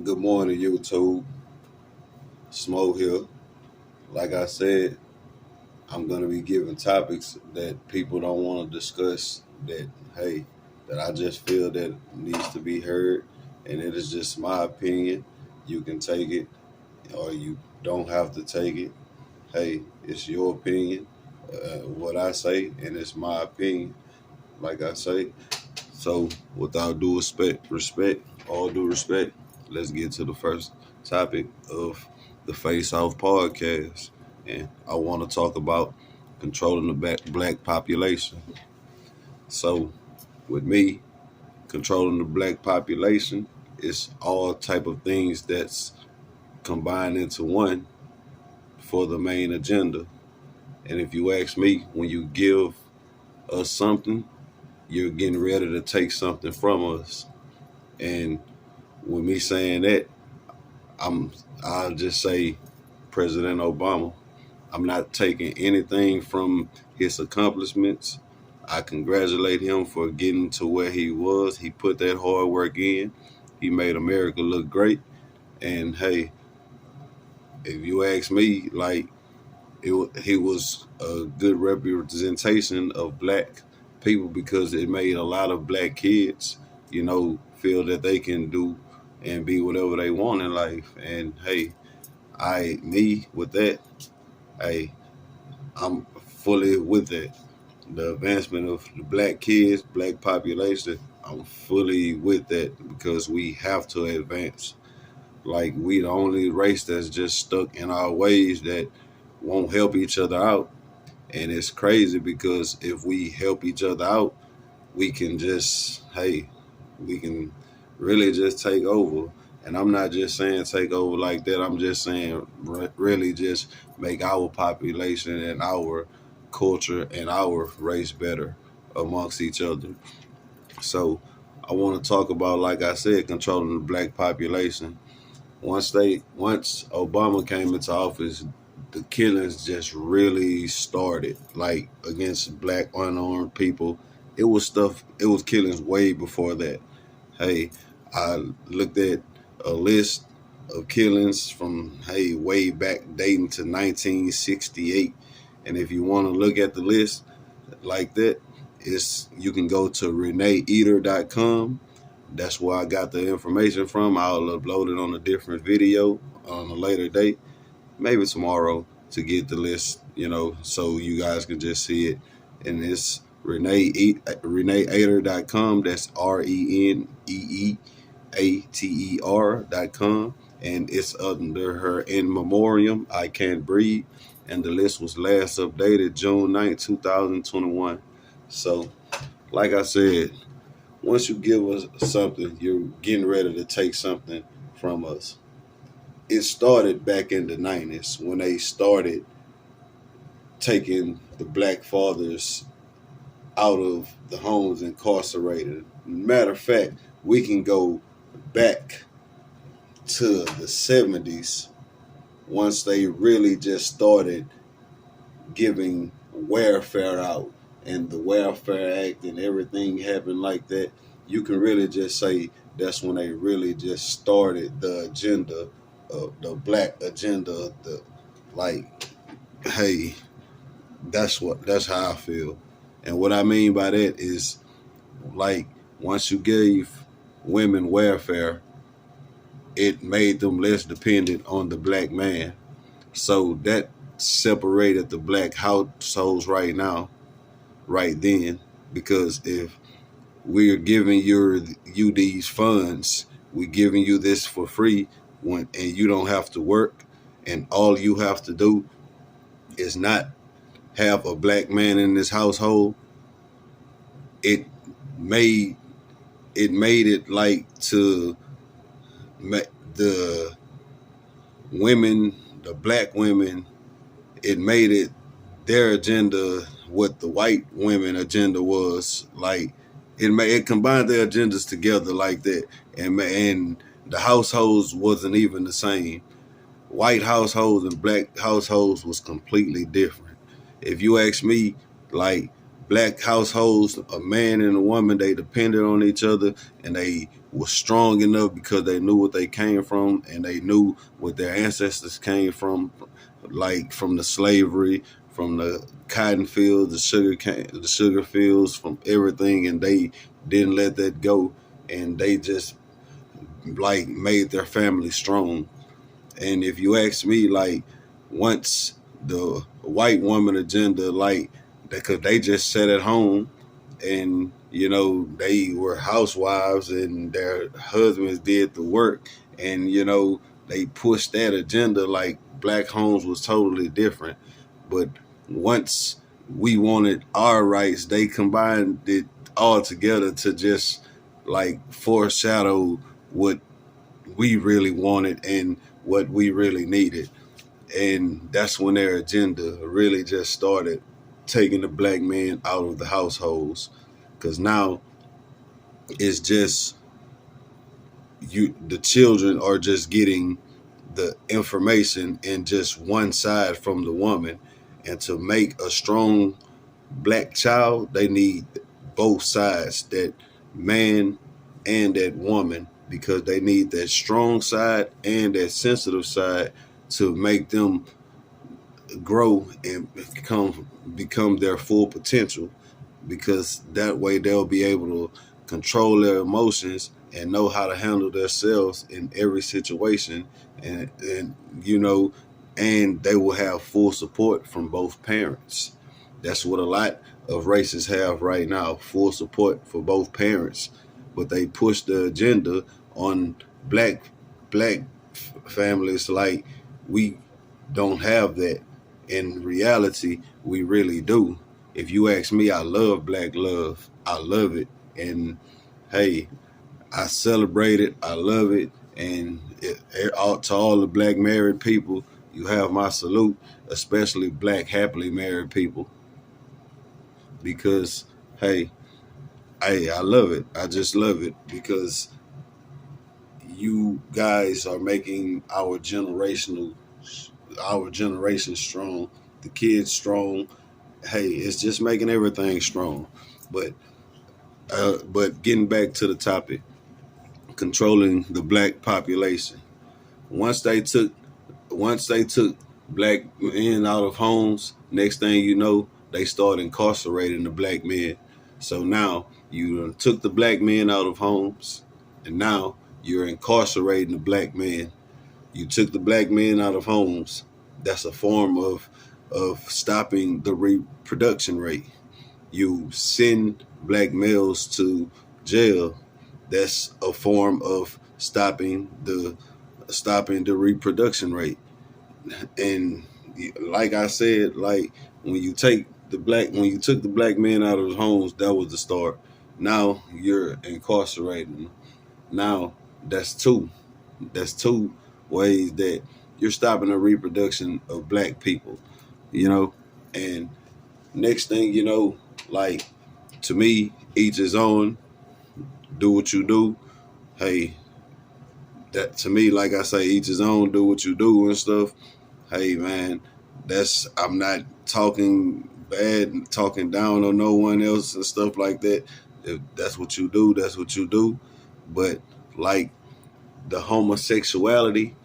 Good morning, YouTube. Smo here. Like I said, I'm gonna be giving topics that people don't want to discuss. That I just feel that needs to be heard, and it is just my opinion. You can take it, or you don't have to take it. Hey, it's your opinion. What I say, and it's my opinion. Like I say. So, without due all due respect, let's get to the first topic of the Face Off podcast. And I want to talk about controlling the black population. So, with me, controlling the black population is all type of things that's combined into one for the main agenda. And if you ask me, when you give us something, you're getting ready to take something from us. And with me saying that, I'll just say President Obama. I'm not taking anything from his accomplishments. I congratulate him for getting to where he was. He put that hard work in. He made America look great. And hey, if you ask me, he was a good representation of black people because it made a lot of black kids, feel that they can do and be whatever they want in life. And hey, me with that, hey, I'm fully with that. The advancement of the black kids, black population, I'm fully with that because we have to advance. Like we the only race that's just stuck in our ways that won't help each other out. And it's crazy because if we help each other out, we can just, hey, we can really just take over. And I'm not just saying take over like that. I'm just saying really just make our population and our culture and our race better amongst each other. So I want to talk about, like I said, controlling the black population. Once Obama came into office, the killings just really started, like against black unarmed people. It was killings way before that. Hey, I looked at a list of killings from way back dating to 1968, and if you want to look at the list like that, it's you can go to reneeeater.com. That's where I got the information from. I'll upload it on a different video on a later date, maybe tomorrow, to get the list, so you guys can just see it. And it's reneeater.com. That's RENEEATER.com. And it's under her in memoriam, I Can't Breathe. And the list was last updated June 9th, 2021. So, like I said, once you give us something, you're getting ready to take something from us. It started back in the 90s when they started taking the black fathers out of the homes incarcerated. Matter of fact, we can go back to the 70s once they really just started giving welfare out and the Welfare Act and everything happened like that. You can really just say that's when they really just started the agenda, the black agenda. The like, hey, that's how I feel, and what I mean by that is like once you gave women welfare, it made them less dependent on the black man. So that separated the black households right then, because if we're giving you these funds, we're giving you this for free, and you don't have to work, and all you have to do is not have a black man in this household. It made it like to the women, the black women, it made it their agenda what the white women agenda was. Like it combined their agendas together like that, and the households wasn't even the same. White households and black households was completely different. If you ask me, like black households, a man and a woman, they depended on each other and they was strong enough because they knew what they came from and they knew what their ancestors came from, like from the slavery, from the cotton fields, the sugar fields, from everything, and they didn't let that go, and they just like made their family strong. And if you ask me, like, once the white woman agenda, like, because they just sat at home and, you know, they were housewives and their husbands did the work, and, you know, they pushed that agenda, like, black homes was totally different. But once we wanted our rights, they combined it all together to just, like, foreshadow what we really wanted and what we really needed. And that's when their agenda really just started taking the black man out of the households. Because now it's just the children are just getting the information in just one side from the woman. And to make a strong black child, they need both sides, that man and that woman, because they need that strong side and that sensitive side to make them grow and become their full potential, because that way they'll be able to control their emotions and know how to handle themselves in every situation, and you know, and they will have full support from both parents. That's what a lot of races have right now, full support for both parents, but they push the agenda on black families like we don't have that. In reality, we really do. If you ask me, I love black love. I love it. And hey, I celebrate it. I love it. And to all the black married people, you have my salute, especially black happily married people, because hey, I love it. I just love it because you guys are making our generation strong, the kids strong. Hey, it's just making everything strong. But but getting back to the topic, controlling the black population. Once they took once they took black men out of homes, next thing you know, they started incarcerating the black men. So now you took the black men out of homes, and now you're incarcerating the black men. You took the black men out of homes. That's a form of stopping the reproduction rate. You send black males to jail. That's a form of stopping the reproduction rate. And like I said, like when you took the black men out of the homes, that was the start. Now you're incarcerating. Now that's two. That's two ways that you're stopping the reproduction of black people, you know. And next thing you know, like, to me, each his own. Do what you do. Hey, that to me, like I say, each his own. Do what you do and stuff. Hey, man, I'm not talking bad and talking down on no one else and stuff like that. If that's what you do, that's what you do. But like the homosexuality,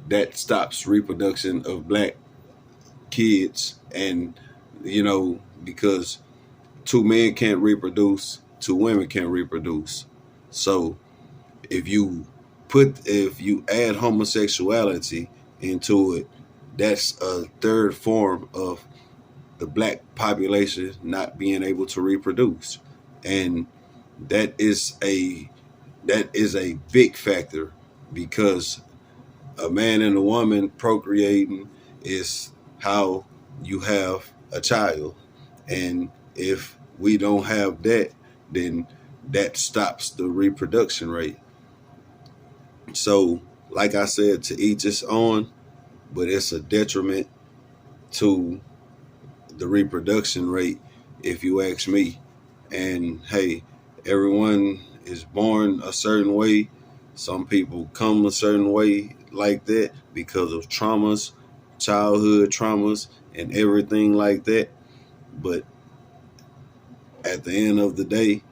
that stops reproduction of black kids, and you know, because two men can't reproduce, two women can't reproduce. So if you add homosexuality into it, that's a third form of the black population not being able to reproduce. And that is a big factor, because a man and a woman procreating is how you have a child. And if we don't have that, then that stops the reproduction rate. So, like I said, to each its own, but it's a detriment to the reproduction rate, if you ask me. And hey, everyone is born a certain way. Some people come a certain way like that because of traumas, childhood traumas, and everything like that. But at the end of the day,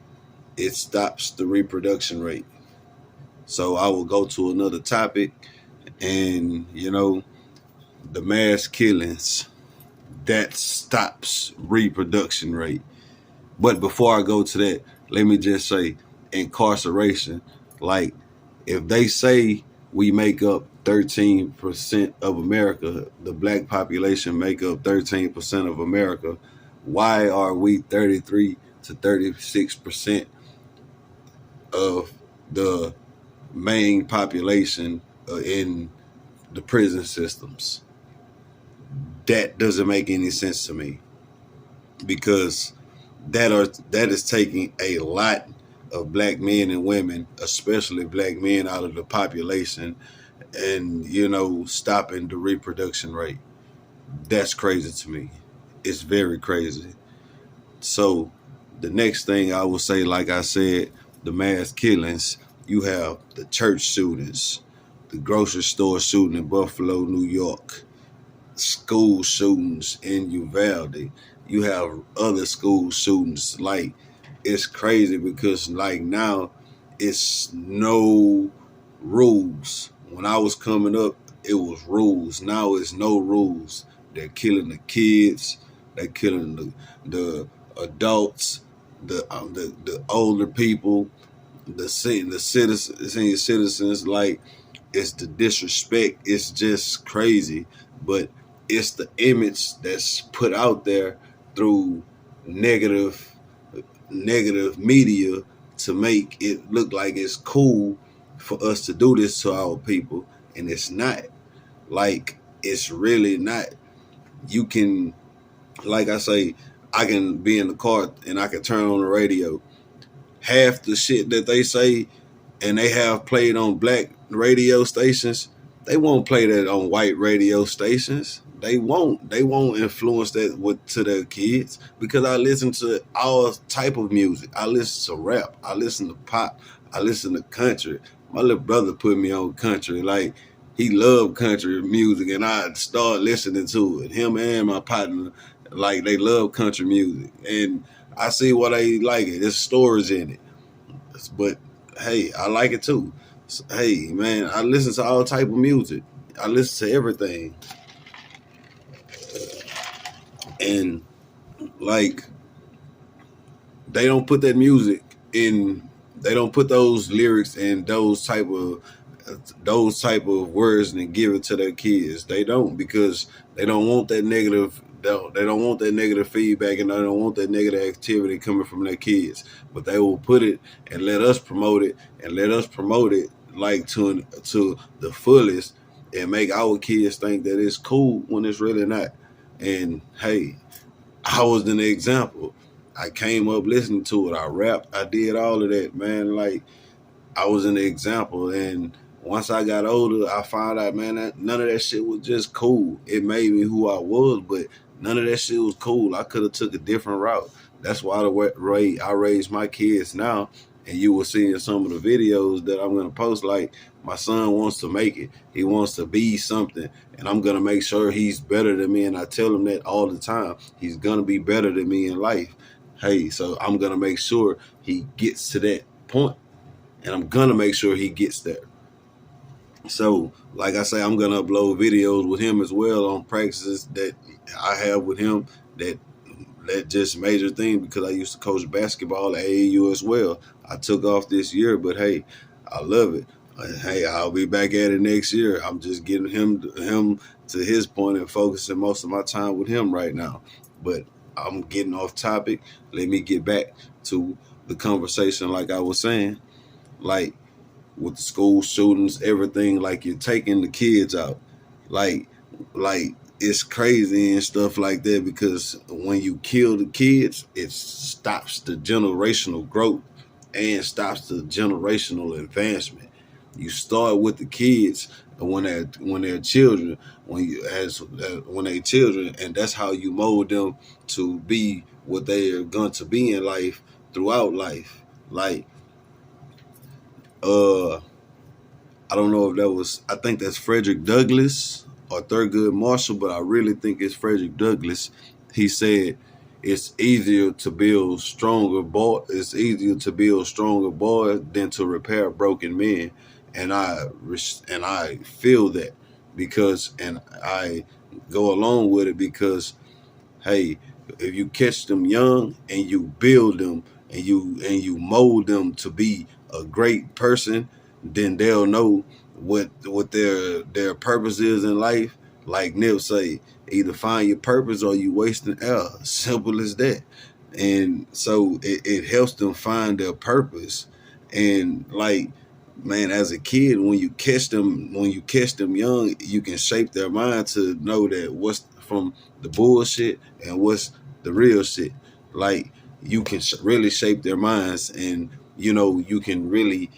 it stops the reproduction rate. So I will go to another topic, and the mass killings that stops reproduction rate. But before I go to that, let me just say incarceration. Like, if they say we make up 13% of America, the black population make up 13% of America, why are we 33 to 36% of the main population in the prison systems? That doesn't make any sense to me, because that is taking a lot of black men and women, especially black men, out of the population, and stopping the reproduction rate. That's crazy to me. It's very crazy. So the next thing I will say, like I said, the mass killings. You have the church shootings, the grocery store shooting in Buffalo, New York, school shootings in Uvalde. You have other school shootings. Like, it's crazy because like now it's no rules. When I was coming up, it was rules. Now it's no rules. They're killing the kids. They're killing the adults, the older people, the senior citizens. Like, it's the disrespect. It's just crazy. But it's the image that's put out there through negative media to make it look like it's cool for us to do this to our people, and it's not. Like, it's really not. You can, like I say, I can be in the car and I can turn on the radio. Half the shit that they say and they have played on black radio stations, they won't play that on white radio stations. They won't. They won't influence that to their kids, because I listen to all type of music. I listen to rap. I listen to pop. I listen to country. My little brother put me on country. Like, he loved country music, and I started listening to it. Him and my partner, like, they love country music, and I see why they like it. There's stories in it, but hey, I like it too. So, hey, man, I listen to all type of music. I listen to everything, and like, they don't put that music in. They don't put those lyrics and those type of words and give it to their kids. They don't, because they don't want that negative. They don't want that negative feedback, and they don't want that negative activity coming from their kids. But they will put it and let us promote it, like to the fullest, and make our kids think that it's cool when it's really not. And hey, I was an example. I came up listening to it. I rapped. I did all of that, man. Like, I was an example. And once I got older, I found out, man, that none of that shit was just cool. It made me who I was, but none of that shit was cool. I could have took a different route. That's why the way I raise my kids now, and you will see in some of the videos that I'm going to post, like, my son wants to make it. He wants to be something, and I'm going to make sure he's better than me. And I tell him that all the time. He's going to be better than me in life. Hey, so I'm going to make sure he gets to that point, and I'm going to make sure he gets there. So, like I say, I'm going to upload videos with him as well on practices that I have with him, that just major thing, because I used to coach basketball at AAU as well. I took off this year, but hey, I love it. Hey, I'll be back at it next year. I'm just getting him to his point and focusing most of my time with him right now. But I'm getting off topic. Let me get back to the conversation, like I was saying. Like, with the school shootings, everything, like, you're taking the kids out. Like, it's crazy and stuff like that, because when you kill the kids, it stops the generational growth and stops the generational advancement. You start with the kids when they're children, when they're children, and that's how you mold them to be what they are going to be in life, throughout life. Like, I don't know if that was, I think that's Frederick Douglass or Thurgood Marshall, but I really think it's Frederick Douglass. He said, it's easier to build stronger boys than to repair broken men. and I feel that because, and I go along with it because, hey, if you catch them young and you build them and you mold them to be a great person, then they'll know what their purpose is in life. Like Nip say, either find your purpose or you wasting air. Simple as that. And so it helps them find their purpose. And like, man, as a kid, when you catch them young, you can shape their mind to know that what's from the bullshit and what's the real shit. Like, you can really shape their minds, and you can really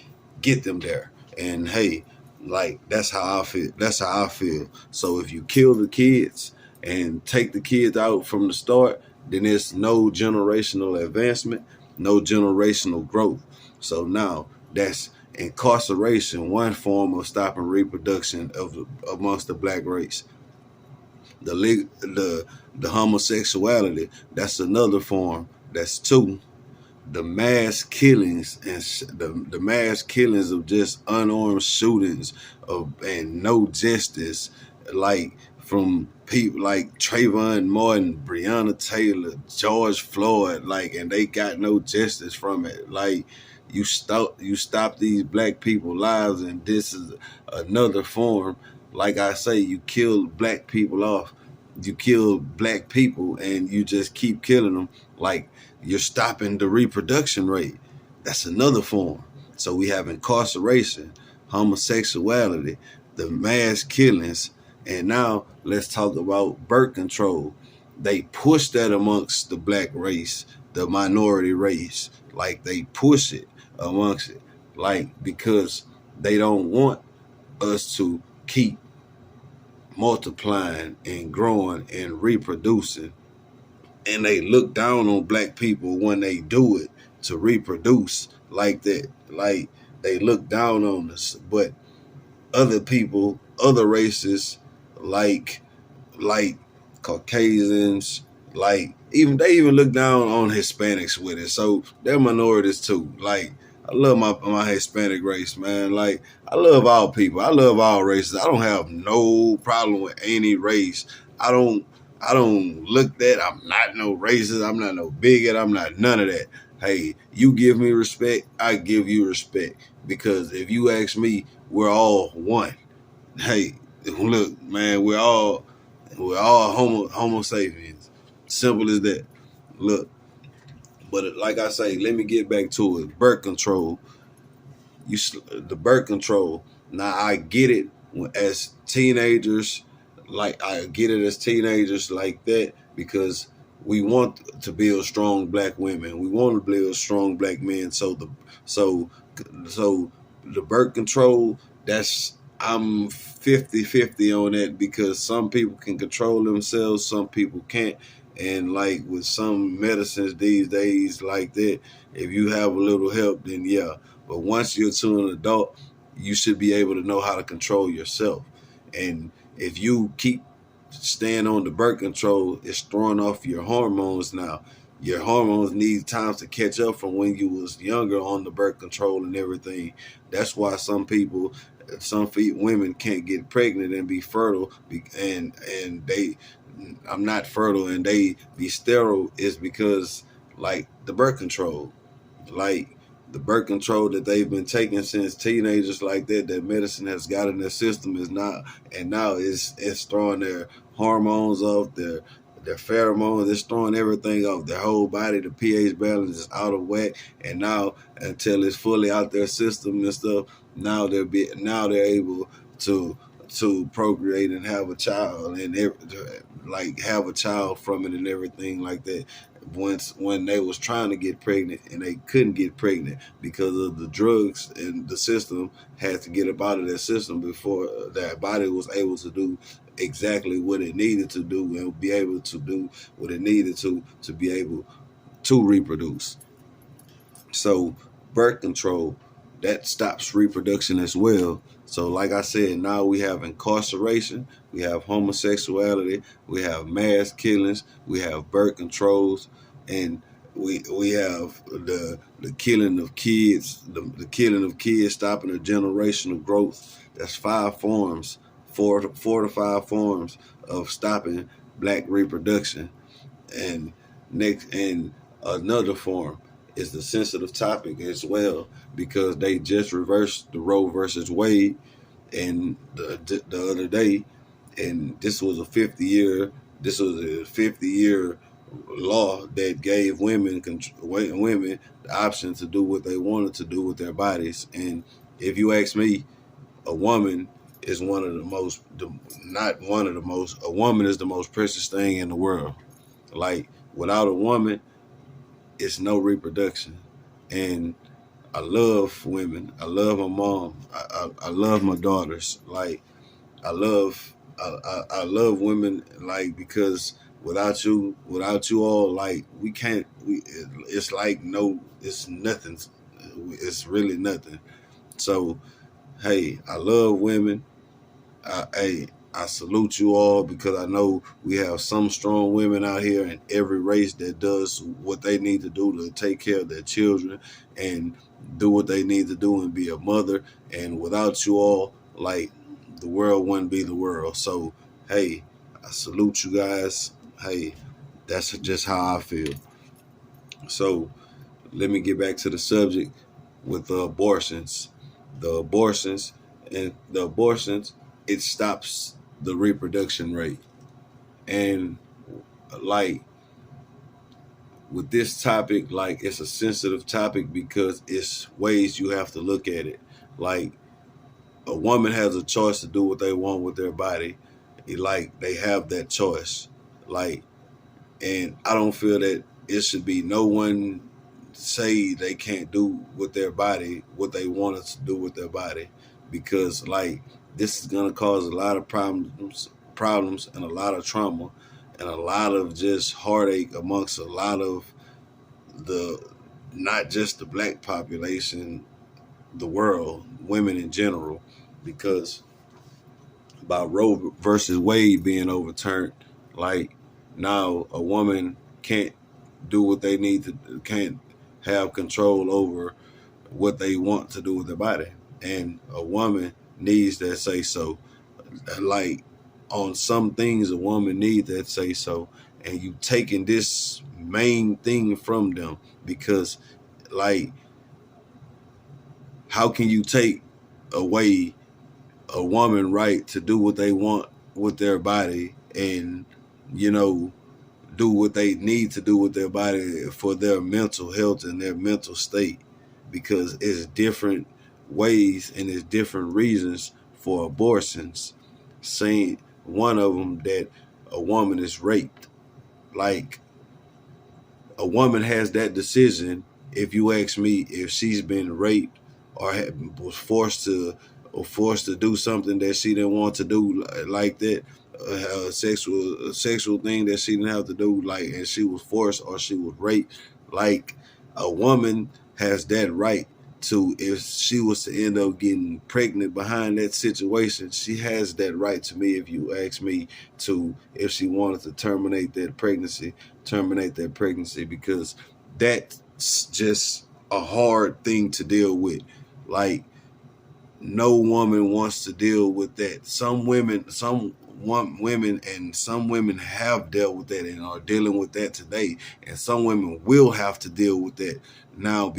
get them there. And hey, like, that's how I feel. So if you kill the kids and take the kids out from the start, then there's no generational advancement, no generational growth. So now that's incarceration, one form of stopping reproduction amongst the black race. The homosexuality, that's another form. That's two. The mass killings and the mass killings of just unarmed shootings and no justice, like from people like Trayvon Martin, Breonna Taylor, George Floyd, like, and they got no justice from it. Like, you stop these black people lives, and this is another form. Like I say, you kill black people off. You kill black people and you just keep killing them. Like, you're stopping the reproduction rate. That's another form. So we have incarceration, homosexuality, the mass killings, and now let's talk about birth control. They push that amongst the black race, the minority race. Like, they push it amongst it. Like, because they don't want us to keep multiplying and growing and reproducing, and they look down on black people when they do it to reproduce like that. Like, they look down on us. But other people, other races, like like Caucasians, like, even they even look down on Hispanics with it. So they're minorities too. Like, I love my Hispanic race, man. Like, I love all people. I love all races. I don't have no problem with any race. I don't I don't look that. I'm not no racist. I'm not no bigot. I'm not none of that. Hey, you give me respect, I give you respect. Because if you ask me, we're all one. Hey, look, man, we're all homo sapiens. Simple as that. Look, but like I say, let me get back to it. Birth control. The birth control. Now I get it as teenagers. Like, I get it as teenagers like that because we want to build strong black women. We want to build strong black men. So so the birth control, that's, I'm 50-50 on that, because some people can control themselves, some people can't. And like with some medicines these days like that, if you have a little help, then yeah. But once you're to an adult, you should be able to know how to control yourself. And if you keep staying on the birth control, it's throwing off your hormones now. Your hormones need time to catch up from when you was younger on the birth control and everything. That's why some women can't get pregnant and be fertile, and they, I'm not fertile, and they be sterile, is because, like, the birth control. Like, the birth control that they've been taking since teenagers like that medicine has got in their system is not, and now it's throwing their hormones off, their pheromones, it's throwing everything off, their whole body, the pH balance is out of whack, and now, until it's fully out their system and stuff, now they're able to procreate and have a child, and like, have a child from it and everything like that. When they was trying to get pregnant and they couldn't get pregnant because of the drugs, and the system had to get up out of their system before their body was able to do exactly what it needed to do and be able to do what it needed to be able to reproduce. So birth control, that stops reproduction as well. So like I said, now we have incarceration, we have homosexuality, we have mass killings, we have birth controls, and we have the killing of kids, the killing of kids, stopping the generational growth. That's five forms, four to five forms of stopping black reproduction. And next, and another form is the sensitive topic as well, because they just reversed the Roe versus Wade and the other day, and this was a 50-year law that gave women the option to do what they wanted to do with their bodies. And if you ask me, a woman is one of the most, not one of the most, a woman is the most precious thing in the world. Like, without a woman, it's no reproduction. And I love women. I love my mom. I love my daughters. Like, I love I love women, like, because without you all, like, we can't, it's like, no, it's nothing. It's really nothing. So hey, I love women. Hey, I salute you all, because I know we have some strong women out here in every race that does what they need to do to take care of their children and do what they need to do and be a mother. And without you all, like, the world wouldn't be the world. So hey, I salute you guys. Hey, that's just how I feel. So let me get back to the subject with the abortions. The abortions the abortions, it stops the reproduction rate. And like, with this topic, like, it's a sensitive topic because it's ways you have to look at it. Like, a woman has a choice to do what they want with their body. Like, they have that choice. Like, and I don't feel that it should be no one say they can't do with their body what they wanted to do with their body, because, like, this is gonna cause a lot of problems and a lot of trauma and a lot of just heartache amongst a lot of the, not just the black population, the world, women in general, because by Roe versus Wade being overturned, like, now a woman can't do what they need to, can't have control over what they want to do with their body. And a woman needs that say so. Like, on some things, a woman needs that say so. And you taking this main thing from them, because, like, how can you take away a woman right to do what they want with their body, and, you know, do what they need to do with their body for their mental health and their mental state? Because it's different ways and it's different reasons for abortions. Saying one of them, that a woman is raped. Like, a woman has that decision. If you ask me, if she's been raped or was forced to do something that she didn't want to do, like that, a sexual thing that she didn't have to do, like, and she was forced or she was raped, like, a woman has that right to, if she was to end up getting pregnant behind that situation, she has that right, to me, if you ask me, to, if she wanted to terminate that pregnancy, because that's just a hard thing to deal with. Like, no woman wants to deal with that. Some women want women, and some women have dealt with that and are dealing with that today, and some women will have to deal with that now,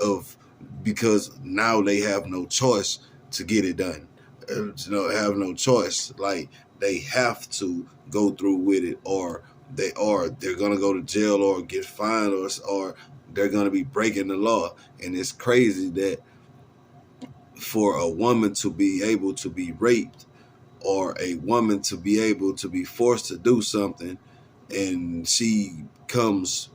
of because now they have no choice to get it done. Have no choice. Like, they have to go through with it, or they're gonna go to jail or get fined, or they're gonna be breaking the law. And it's crazy that for a woman to be able to be raped, or a woman to be able to be forced to do something, and she becomes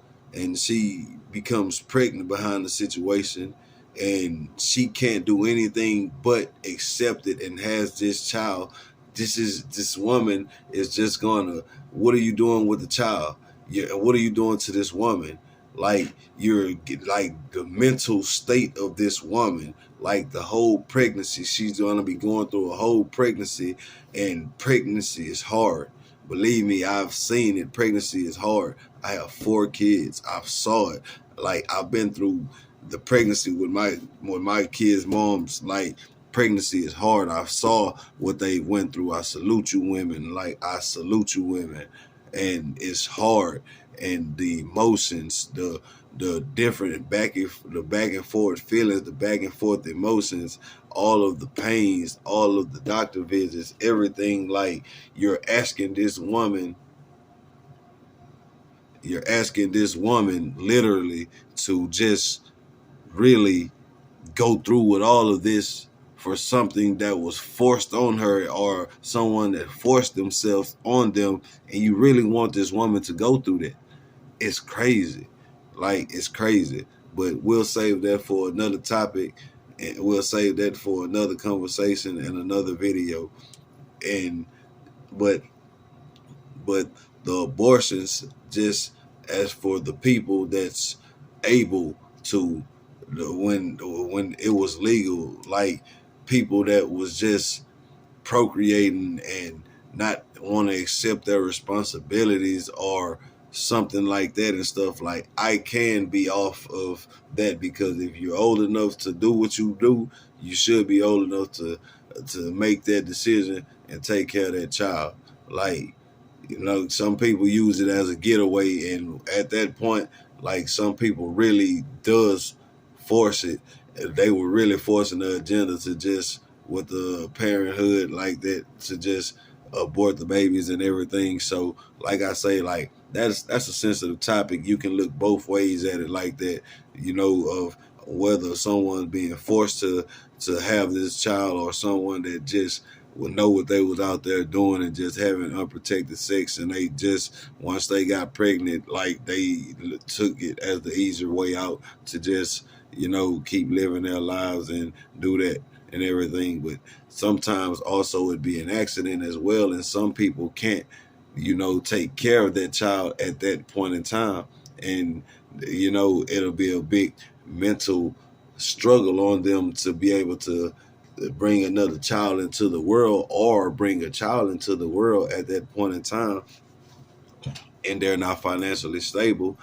pregnant behind the situation, and she can't do anything but accept it and has this child. This woman is just gonna, what are you doing with the child? What are you doing to this woman? Like, you're, like, the mental state of this woman, like, the whole pregnancy, she's gonna be going through a whole pregnancy, and pregnancy is hard. Believe me, I've seen it. Pregnancy is hard. I have 4 kids. I've saw it. Like, I've been through the pregnancy with my kids' moms. Like, pregnancy is hard. I saw what they went through. I salute you, women. Like, I salute you, women. And it's hard. And the emotions, the different back and forth feelings, the back and forth emotions, all of the pains, all of the doctor visits, everything. Like, you're asking this woman literally to just really go through with all of this for something that was forced on her, or someone that forced themselves on them, and you really want this woman to go through that. It's crazy. Like, it's crazy. But we'll save that for another topic, and we'll save that for another conversation and another video. And but but the abortions, just as for the people that's able to, when it was legal, like people that was just procreating and not want to accept their responsibilities or something like that and stuff, like, I can be off of that, because if you're old enough to do what you do, you should be old enough to make that decision and take care of that child. Like, some people use it as a getaway, and at that point, like, some people really does force it. They were really forcing the agenda to just, with the parenthood like that, to just abort the babies and everything. So, like I say, like, that's a sensitive topic. You can look both ways at it like that, of whether someone's being forced to have this child, or someone that just would know what they was out there doing and just having unprotected sex, and they just, once they got pregnant, like, they took it as the easier way out to just keep living their lives and do that and everything. But sometimes also it'd be an accident as well, and some people can't take care of that child at that point in time, and it'll be a big mental struggle on them to be able to bring another child into the world, or bring a child into the world at that point in time, and they're not financially stable.